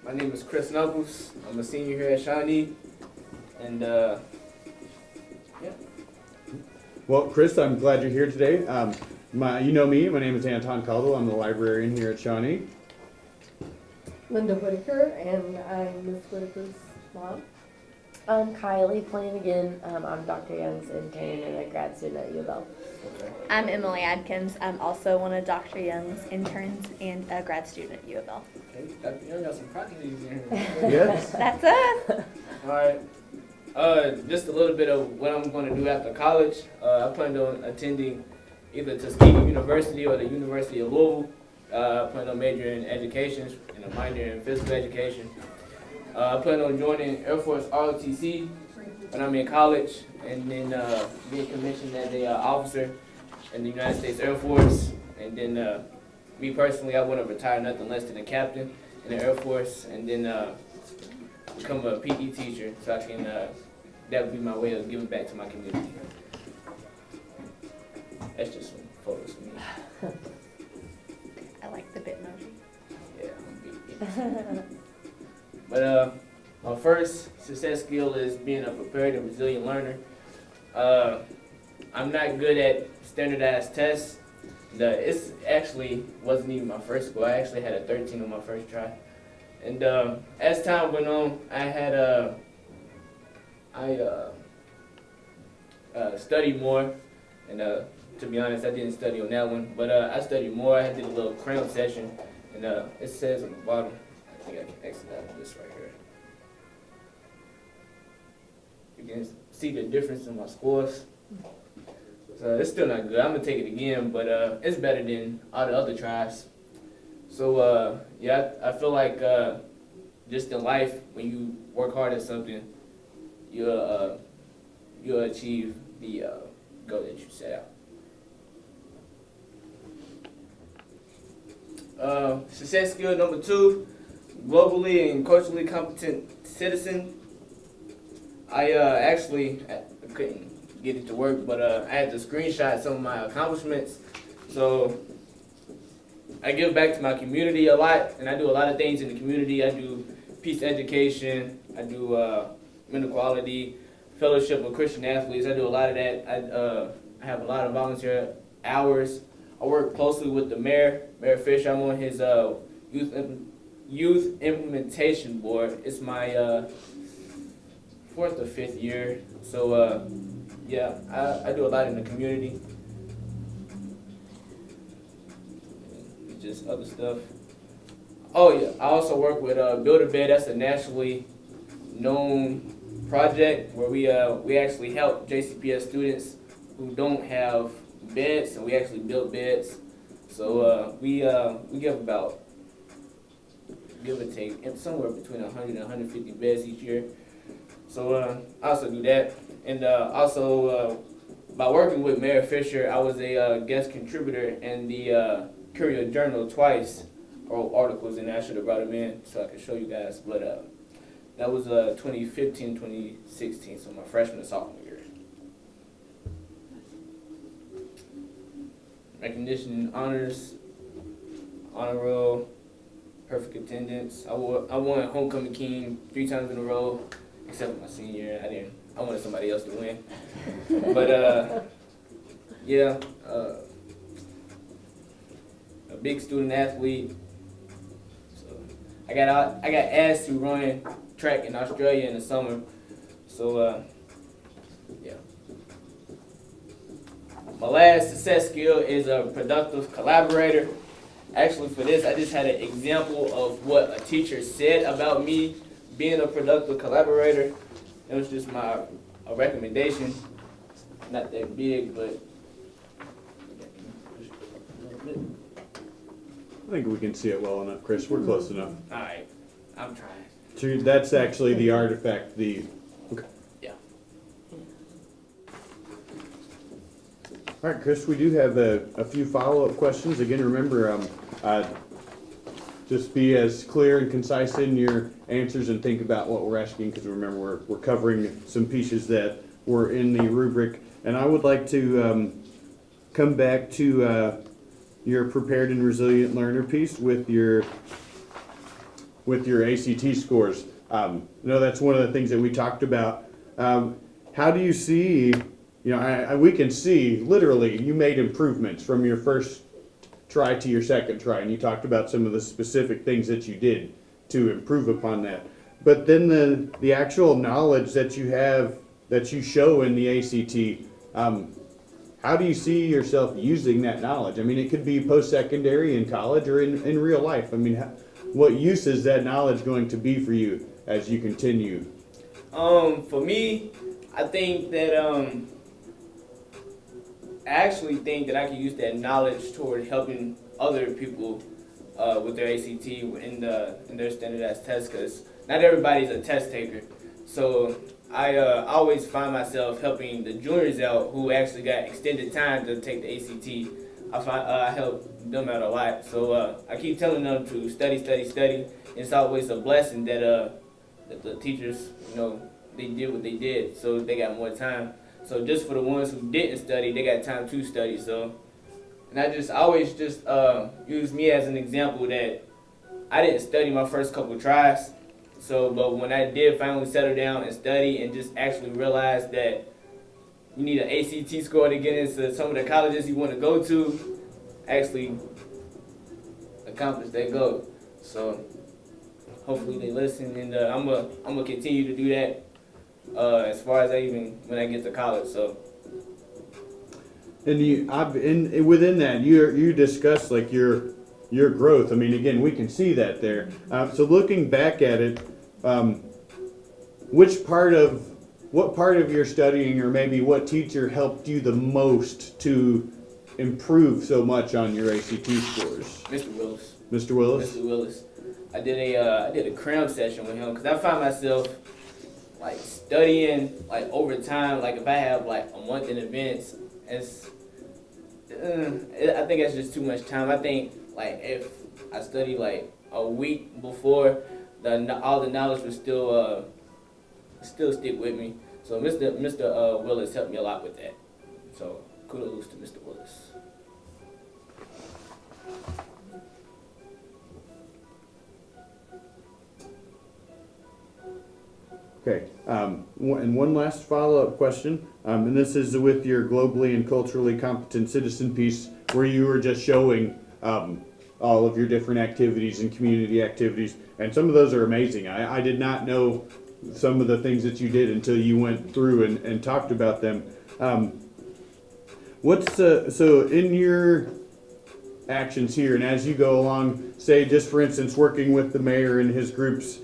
My name is Chris Knuckles. I'm a senior here at Shawnee, and yeah. Well, Chris, I'm glad you're here today. You know me. My name is Anton Caldwell. I'm the librarian here at Shawnee. Linda Whitaker, and I'm Miss Whitaker's mom. I'm Kylie Flanagan. I'm Dr. Young's intern and a grad student at U of L. I'm Emily Adkins. I'm also one of Dr. Young's interns and a grad student at U of L. Okay, Dr. Young got some practices in here. Yes. That's us. Alright. Just a little bit of what I'm going to do after college. I plan on attending either Tuskegee University or the University of Louisville. I plan on majoring in education and a minor in physical education. I plan on joining Air Force ROTC when I'm in college, and then being commissioned as a officer in the United States Air Force. And then me personally, I want to retire nothing less than a captain in the Air Force, and then become a PE teacher, so I can. That would be my way of giving back to my community. That's just some photos of me. I like the Bitmoji. Yeah, I'm big. But my first success skill is being a prepared and resilient learner. I'm not good at standardized tests. It's actually wasn't even my first score. I actually had a 13 on my first try. And as time went on, I studied more. And to be honest, I didn't study on that one, but I studied more. I did a little crayon session, and it says on the bottom. I think I can exit out this right here. You can see the difference in my scores. So it's still not good. I'm gonna take it again, but it's better than all the other tries. So yeah, I feel like just in life, when you work hard at something, you'll achieve the goal that you set out. Success skill number 2. Globally and culturally competent citizen. I couldn't get it to work, but I had to screenshot some of my accomplishments. So I give back to my community a lot, and I do a lot of things in the community. I do peace education. I do mental quality, fellowship of Christian athletes. I do a lot of that. I have a lot of volunteer hours. I work closely with the mayor, Mayor Fisher. I'm on his youth implementation board. It's my 4th or 5th year. So yeah, I do a lot in the community. Just other stuff. Oh yeah, I also work with Build a Bed. That's a nationally known project where we actually help JCPS students who don't have beds, and we actually build beds. So we give about, give or take, somewhere between 100 and 150 beds each year. So I also do that. And also by working with Mayor Fisher, I was a guest contributor in the Courier Journal twice. I wrote articles, and I should have brought them in so I could show you guys. But that was 2015, 2016, so my freshman and sophomore year. Recognition and honors, honor roll, perfect attendance. I won homecoming king 3 times in a row, except for my senior year. I wanted somebody else to win. But yeah, a big student athlete. So I got asked to run track in Australia in the summer. So yeah. My last success skill is a productive collaborator. Actually, for this, I just had an example of what a teacher said about me being a productive collaborator. It was just a recommendation. Not that big, but I think we can see it well enough, Chris. We're close enough. all right, I'm trying. So that's actually the artifact. Okay. Yeah. All right, Chris. We do have a few follow-up questions. Again, remember, just be as clear and concise in your answers, and think about what we're asking, because remember we're covering some pieces that were in the rubric. And I would like to come back to your prepared and resilient learner piece with your with your ACT scores. I know that's one of the things that we talked about. How do you see, we can see literally you made improvements from your first try to your second try, and you talked about some of the specific things that you did to improve upon that. But then the actual knowledge that you have, that you show in the ACT, how do you see yourself using that knowledge? I mean, it could be post-secondary in college or in real life. I mean, what use is that knowledge going to be for you as you continue? For me, I think that I actually think that I can use that knowledge toward helping other people with their ACT in their standardized tests, because not everybody's a test taker. So I always find myself helping the juniors out who actually got extended time to take the ACT. I help them out a lot. So I keep telling them to study, study, study. It's always a blessing that the teachers, they did what they did, so they got more time. So just for the ones who didn't study, they got time to study. So, and I always use me as an example that I didn't study my first couple tries. So, but when I did finally settle down and study and just actually realize that you need an ACT score to get into some of the colleges you want to go to, actually accomplish that goal. So hopefully they listen, and I'm gonna continue to do that as far as when I get to college. So. And within that, you discussed like your growth. I mean, again, we can see that there. So looking back at it, what part of your studying, or maybe what teacher helped you the most to improve so much on your ACT scores? Mr. Willis. Mr. Willis? Mr. Willis. I did a cram session with him because I find myself like studying like over time. Like if I have like a month in advance, I think that's just too much time. I think like if I study like a week before, all the knowledge would still stick with me. So Mr. Willis helped me a lot with that. So kudos to Mr. Willis. Okay, and one last follow-up question, and this is with your globally and culturally competent citizen piece, where you were just showing all of your different activities and community activities, and some of those are amazing. I did not know some of the things that you did until you went through and talked about them. So in your actions here, and as you go along, say just for instance working with the mayor and his groups,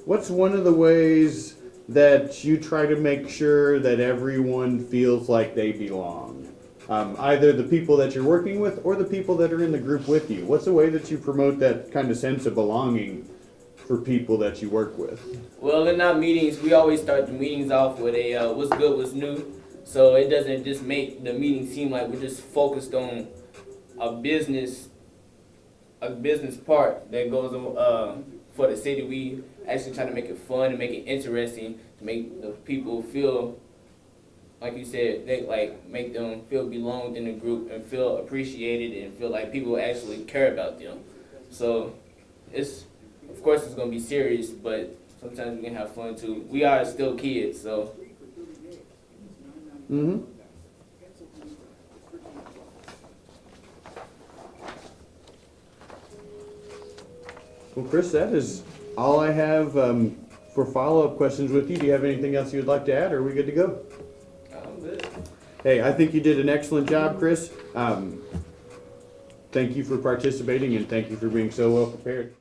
what's one of the ways that you try to make sure that everyone feels like they belong? Either the people that you're working with or the people that are in the group with you. What's the way that you promote that kind of sense of belonging for people that you work with? Well, in our meetings, we always start the meetings off with a what's good, what's new. So it doesn't just make the meeting seem like we're just focused on a business part that goes on for the city. We actually try to make it fun and make it interesting to make the people feel, like you said, they make them feel belonged in the group and feel appreciated and feel like people actually care about them. So of course it's gonna be serious, but sometimes we can have fun too. We are still kids, so. Mm-hmm. Well, Chris, that is all I have for follow-up questions with you. Do you have anything else you would like to add, or are we good to go? I'm good. Hey, I think you did an excellent job, Chris. Thank you for participating, and thank you for being so well prepared.